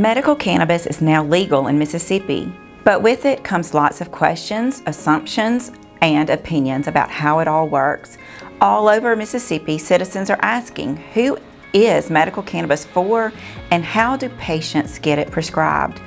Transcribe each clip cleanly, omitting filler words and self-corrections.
Medical cannabis is now legal in Mississippi, but with it comes lots of questions, assumptions, and opinions about how it all works. All over Mississippi, citizens are asking, who is medical cannabis for, and how do patients get it prescribed?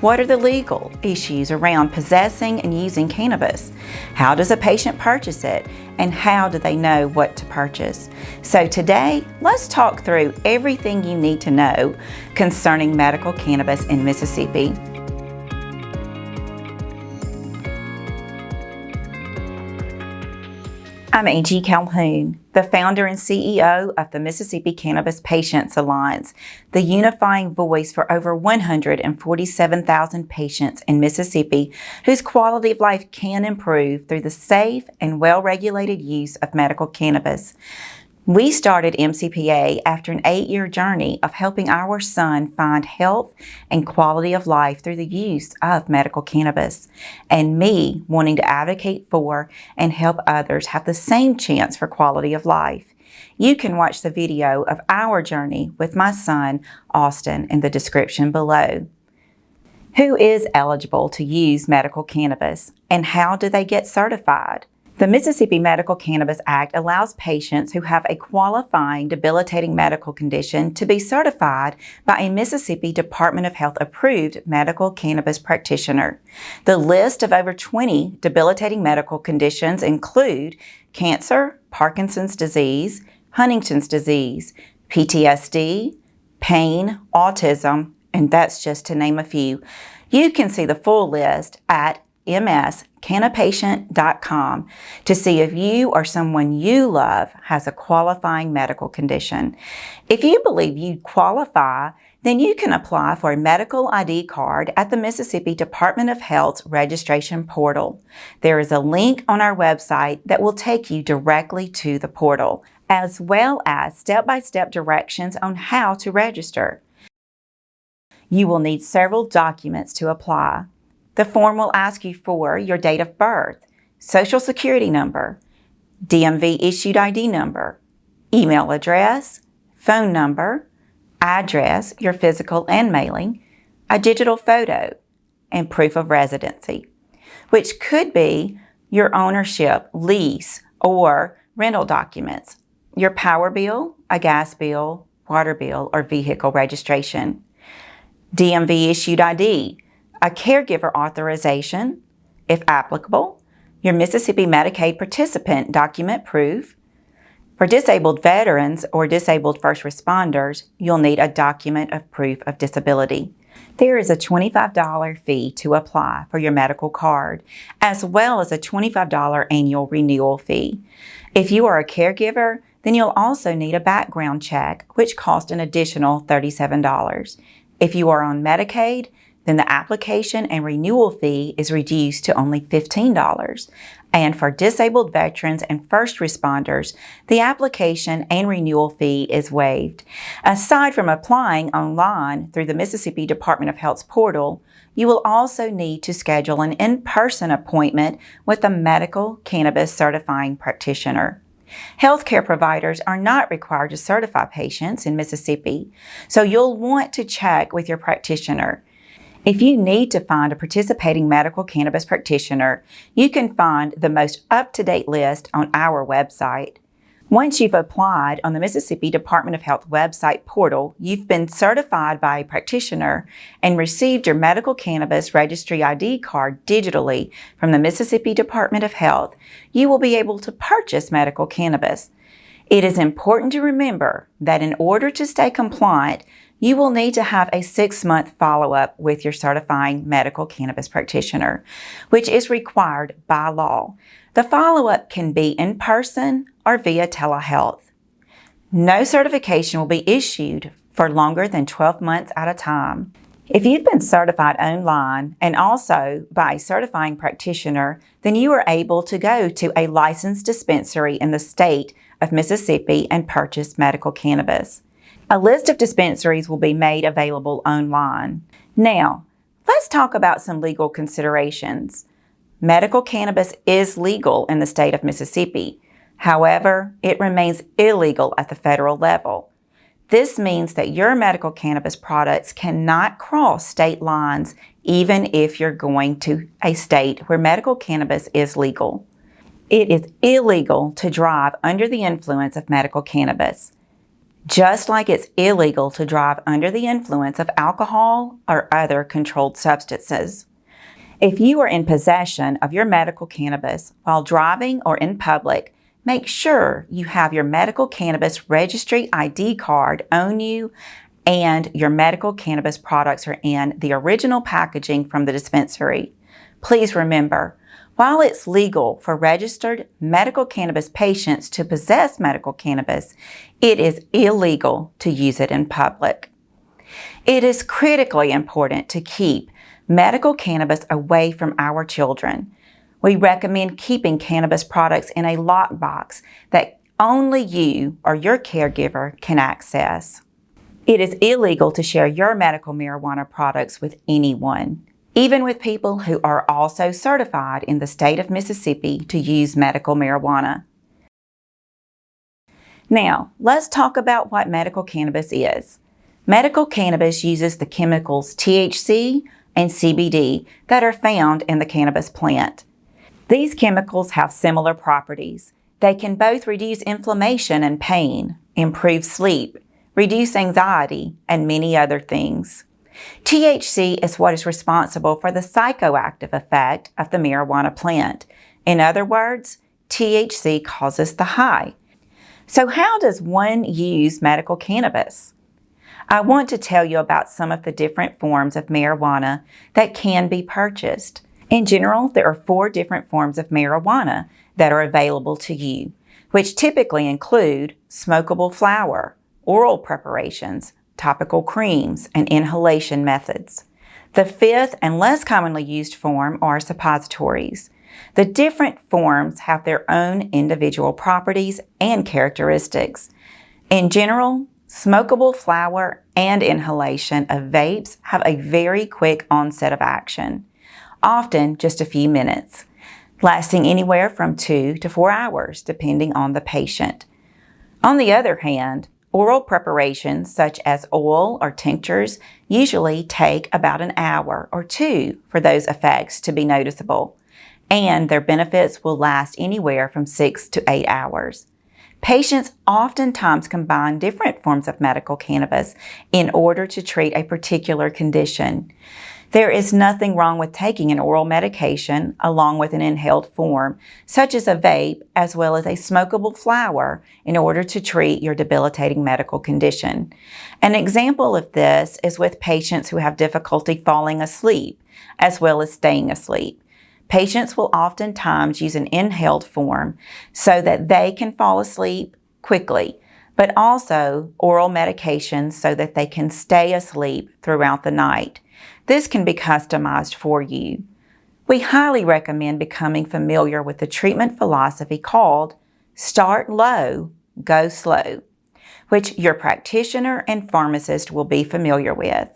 What are the legal issues around possessing and using cannabis? How does a patient purchase it? And how do they know what to purchase? So today, let's talk through everything you need to know concerning medical cannabis in Mississippi. I'm A.G. Calhoun, the founder and CEO of the Mississippi Cannabis Patients Alliance, the unifying voice for over 147,000 patients in Mississippi whose quality of life can improve through the safe and well-regulated use of medical cannabis. We started MCPA after an 8-year journey of helping our son find health and quality of life through the use of medical cannabis, and me wanting to advocate for and help others have the same chance for quality of life. You can watch the video of our journey with my son, Austin, in the description below. Who is eligible to use medical cannabis, and how do they get certified? The Mississippi Medical Cannabis Act allows patients who have a qualifying debilitating medical condition to be certified by a Mississippi Department of Health approved medical cannabis practitioner. The list of over 20 debilitating medical conditions include cancer, Parkinson's disease, Huntington's disease, PTSD, pain, autism, and that's just to name a few. You can see the full list at mscannapatient.com to see if you or someone you love has a qualifying medical condition. If you believe you qualify, then you can apply for a medical ID card at the Mississippi Department of Health's registration portal. There is a link on our website that will take you directly to the portal, as well as step-by-step directions on how to register. You will need several documents to apply. The form will ask you for your date of birth, social security number, DMV issued ID number, email address, phone number, address, your physical and mailing, a digital photo, and proof of residency, which could be your ownership, lease, or rental documents, your power bill, a gas bill, water bill, or vehicle registration, DMV issued ID, a caregiver authorization, if applicable, your Mississippi Medicaid participant document proof. For disabled veterans or disabled first responders, you'll need a document of proof of disability. There is a $25 fee to apply for your medical card, as well as a $25 annual renewal fee. If you are a caregiver, then you'll also need a background check, which costs an additional $37. If you are on Medicaid, then the application and renewal fee is reduced to only $15. And for disabled veterans and first responders, the application and renewal fee is waived. Aside from applying online through the Mississippi Department of Health's portal, you will also need to schedule an in-person appointment with a medical cannabis certifying practitioner. Healthcare providers are not required to certify patients in Mississippi, so you'll want to check with your practitioner. If you need to find a participating medical cannabis practitioner, you can find the most up-to-date list on our website. Once you've applied on the Mississippi Department of Health website portal, you've been certified by a practitioner and received your medical cannabis registry ID card digitally from the Mississippi Department of Health, you will be able to purchase medical cannabis. It is important to remember that in order to stay compliant, you will need to have a 6-month follow-up with your certifying medical cannabis practitioner, which is required by law. The follow-up can be in person or via telehealth. No certification will be issued for longer than 12 months at a time. If you've been certified online and also by a certifying practitioner, then you are able to go to a licensed dispensary in the state of Mississippi and purchase medical cannabis. A list of dispensaries will be made available online. Now, let's talk about some legal considerations. Medical cannabis is legal in the state of Mississippi. However, it remains illegal at the federal level. This means that your medical cannabis products cannot cross state lines even if you're going to a state where medical cannabis is legal. It is illegal to drive under the influence of medical cannabis, just like it's illegal to drive under the influence of alcohol or other controlled substances. If you are in possession of your medical cannabis while driving or in public, make sure you have your medical cannabis registry ID card on you and your medical cannabis products are in the original packaging from the dispensary. Please remember, while it's legal for registered medical cannabis patients to possess medical cannabis, it is illegal to use it in public. It is critically important to keep medical cannabis away from our children. We recommend keeping cannabis products in a lockbox that only you or your caregiver can access. It is illegal to share your medical marijuana products with anyone, even with people who are also certified in the state of Mississippi to use medical marijuana. Now, let's talk about what medical cannabis is. Medical cannabis uses the chemicals THC and CBD that are found in the cannabis plant. These chemicals have similar properties. They can both reduce inflammation and pain, improve sleep, reduce anxiety, and many other things. THC is what is responsible for the psychoactive effect of the marijuana plant. In other words, THC causes the high. So how does one use medical cannabis? I want to tell you about some of the different forms of marijuana that can be purchased. In general, there are 4 different forms of marijuana that are available to you, which typically include smokable flower, oral preparations, topical creams, and inhalation methods. The 5th and less commonly used form are suppositories. The different forms have their own individual properties and characteristics. In general, smokable flower and inhalation of vapes have a very quick onset of action, often just a few minutes, lasting anywhere from 2 to 4 hours, depending on the patient. On the other hand, oral preparations such as oil or tinctures usually take about an hour or 2 for those effects to be noticeable, and their benefits will last anywhere from 6 to 8 hours. Patients oftentimes combine different forms of medical cannabis in order to treat a particular condition. There is nothing wrong with taking an oral medication along with an inhaled form, such as a vape, as well as a smokable flower, in order to treat your debilitating medical condition. An example of this is with patients who have difficulty falling asleep, as well as staying asleep. Patients will oftentimes use an inhaled form so that they can fall asleep quickly, but also oral medications so that they can stay asleep throughout the night. This can be customized for you. We highly recommend becoming familiar with the treatment philosophy called Start Low, Go Slow, which your practitioner and pharmacist will be familiar with.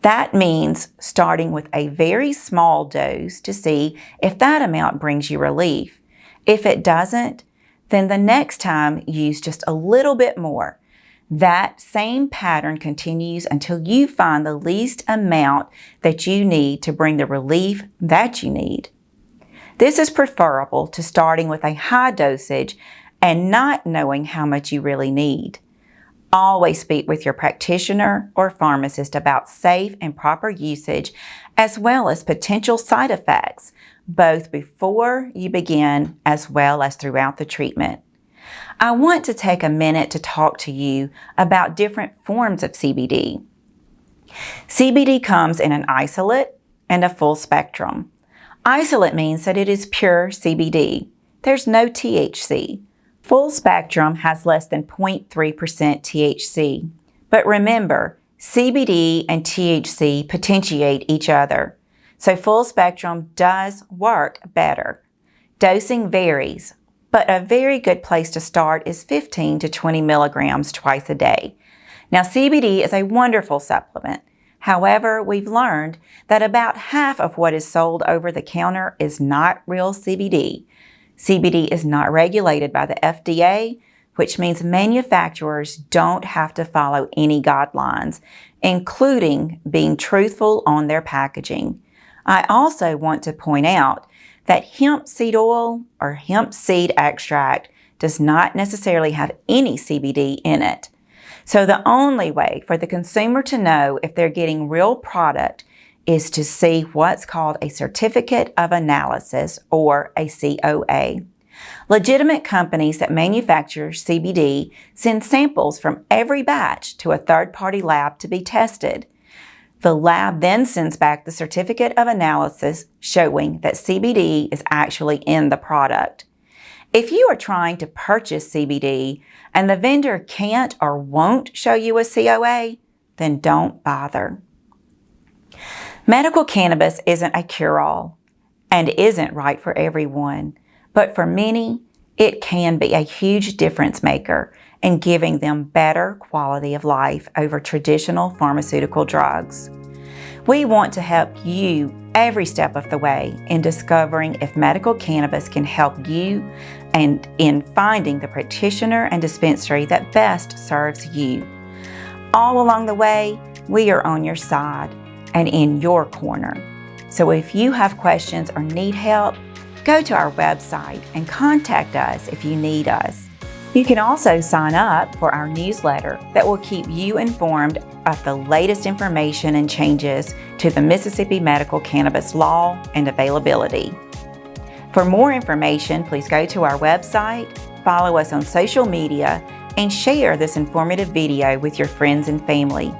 That means starting with a very small dose to see if that amount brings you relief. If it doesn't, then the next time use just a little bit more. That same pattern continues until you find the least amount that you need to bring the relief that you need. This is preferable to starting with a high dosage and not knowing how much you really need. Always speak with your practitioner or pharmacist about safe and proper usage, as well as potential side effects, both before you begin as well as throughout the treatment. I want to take a minute to talk to you about different forms of CBD. CBD comes in an isolate and a full spectrum. Isolate means that it is pure CBD. There's no THC. Full spectrum has less than 0.3% THC. But remember, CBD and THC potentiate each other, so full spectrum does work better. Dosing varies, but a very good place to start is 15 to 20 milligrams twice a day. Now, CBD is a wonderful supplement. However, we've learned that about half of what is sold over the counter is not real CBD. CBD is not regulated by the FDA, which means manufacturers don't have to follow any guidelines, including being truthful on their packaging. I also want to point out that hemp seed oil or hemp seed extract does not necessarily have any CBD in it. So the only way for the consumer to know if they're getting real product is to see what's called a Certificate of Analysis, or a COA. Legitimate companies that manufacture CBD send samples from every batch to a third-party lab to be tested. The lab then sends back the Certificate of Analysis showing that CBD is actually in the product. If you are trying to purchase CBD and the vendor can't or won't show you a COA, then don't bother. Medical cannabis isn't a cure-all and isn't right for everyone, but for many, it can be a huge difference maker in giving them better quality of life over traditional pharmaceutical drugs. We want to help you every step of the way in discovering if medical cannabis can help you and in finding the practitioner and dispensary that best serves you. All along the way, we are on your side and in your corner. So if you have questions or need help, go to our website and contact us if you need us. You can also sign up for our newsletter that will keep you informed of the latest information and changes to the Mississippi medical cannabis law and availability. For more information, please go to our website, follow us on social media, and share this informative video with your friends and family.